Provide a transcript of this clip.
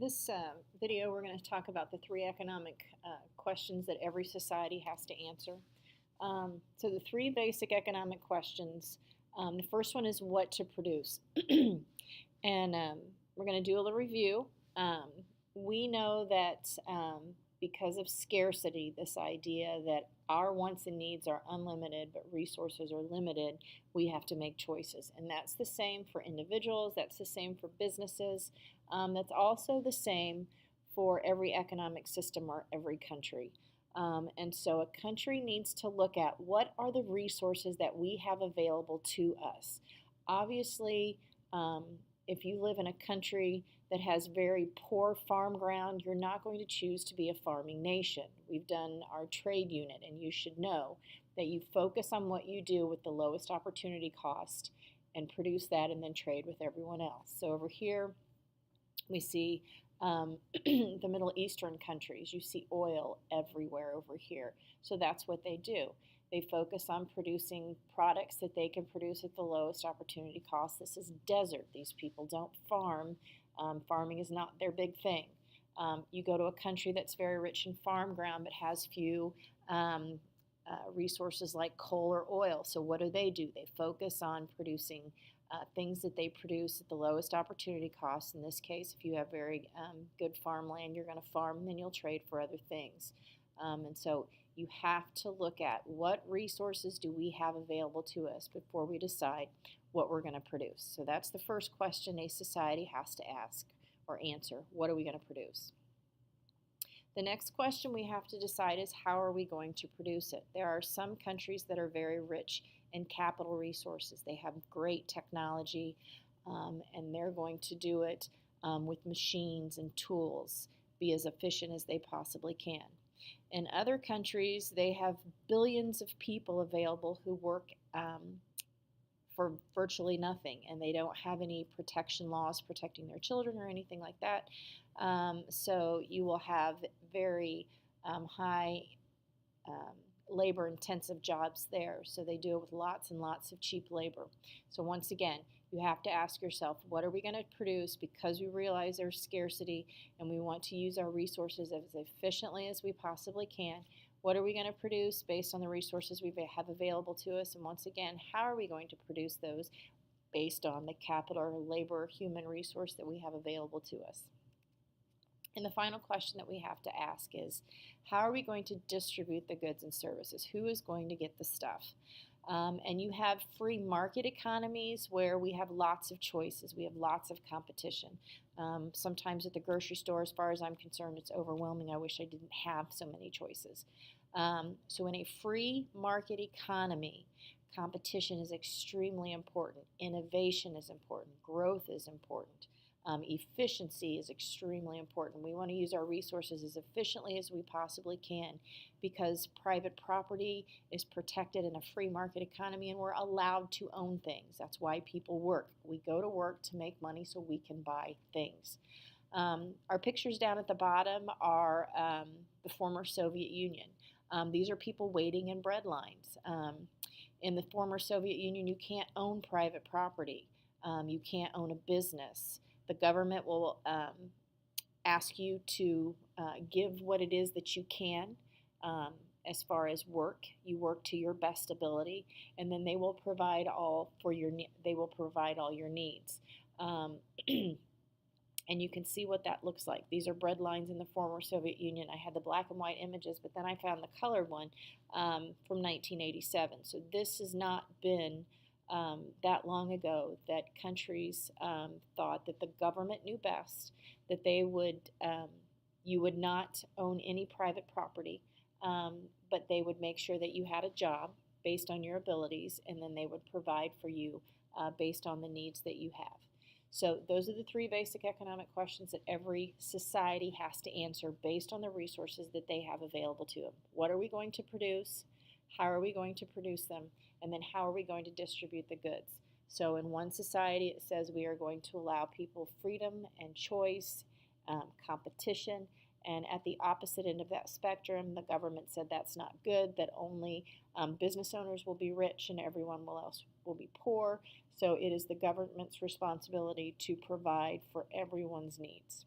This video, we're going to talk about the three economic questions that every society has to answer. So the three basic economic questions, the first one is what to produce. And we're going to do a little review. We know that because of scarcity, this idea that our wants and needs are unlimited but resources are limited, we have to make choices. And that's the same for individuals, that's the same for businesses, that's also the same for every economic system or every country. And so a country needs to look at what are the resources that we have available to us. Obviously, if you live in a country that has very poor farm ground, you're not going to choose to be a farming nation. We've done our trade unit, and you should know that you focus on what you do with the lowest opportunity cost and produce that and then trade with everyone else. So over here, we see the Middle Eastern countries. You see oil everywhere over here. So that's what they do. They focus on producing products that they can produce at the lowest opportunity cost. This is desert. These people don't farm. Farming is not their big thing. You go to a country that's very rich in farm ground but has few resources like coal or oil. So what do? They focus on producing things that they produce at the lowest opportunity cost. In this case, if you have very good farmland, you're going to farm and then you'll trade for other things. And so you have to look at what resources do we have available to us before we decide what we're going to produce. So that's the first question a society has to ask or answer. What are we going to produce? The next question we have to decide is how are we going to produce it? There are some countries that are very rich in capital resources. They have great technology and they're going to do it with machines and tools, be as efficient as they possibly can. In other countries, they have billions of people available who work for virtually nothing, and they don't have any protection laws protecting their children or anything like that. So you will have very high labor-intensive jobs there. So they do it with lots and lots of cheap labor. So once again, you have to ask yourself, what are we going to produce because we realize there's scarcity and we want to use our resources as efficiently as we possibly can? What are we going to produce based on the resources we have available to us? And once again, how are we going to produce those based on the capital or labor or human resource that we have available to us? And the final question that we have to ask is, how are we going to distribute the goods and services? Who is going to get the stuff? And you have free market economies where we have lots of choices. We have lots of competition. Sometimes at the grocery store, as far as I'm concerned, it's overwhelming. I wish I didn't have so many choices. So in a free market economy, competition is extremely important. Innovation is important. Growth is important. Efficiency is extremely important. We want to use our resources as efficiently as we possibly can because private property is protected in a free market economy and we're allowed to own things. That's why people work. We go to work to make money so we can buy things. Our pictures down at the bottom are the former Soviet Union. These are people waiting in bread lines. In the former Soviet Union, you can't own private property. You can't own a business. The government will ask you to give what it is that you can as far as work. You work to your best ability, and then they will provide all for your. They will provide all your needs, and you can see what that looks like. These are bread lines in the former Soviet Union. I had the black and white images, but then I found the colored one from 1987. So this has not been that long ago that countries thought that the government knew best, that they would, you would not own any private property, but they would make sure that you had a job based on your abilities, and then they would provide for you based on the needs that you have. So those are the three basic economic questions that every society has to answer based on the resources that they have available to them. What are we going to produce? How are we going to produce them? And then how are we going to distribute the goods? So in one society, it says we are going to allow people freedom and choice, competition. And at the opposite end of that spectrum, the government said that's not good, that only business owners will be rich and everyone else will be poor. So it is the government's responsibility to provide for everyone's needs.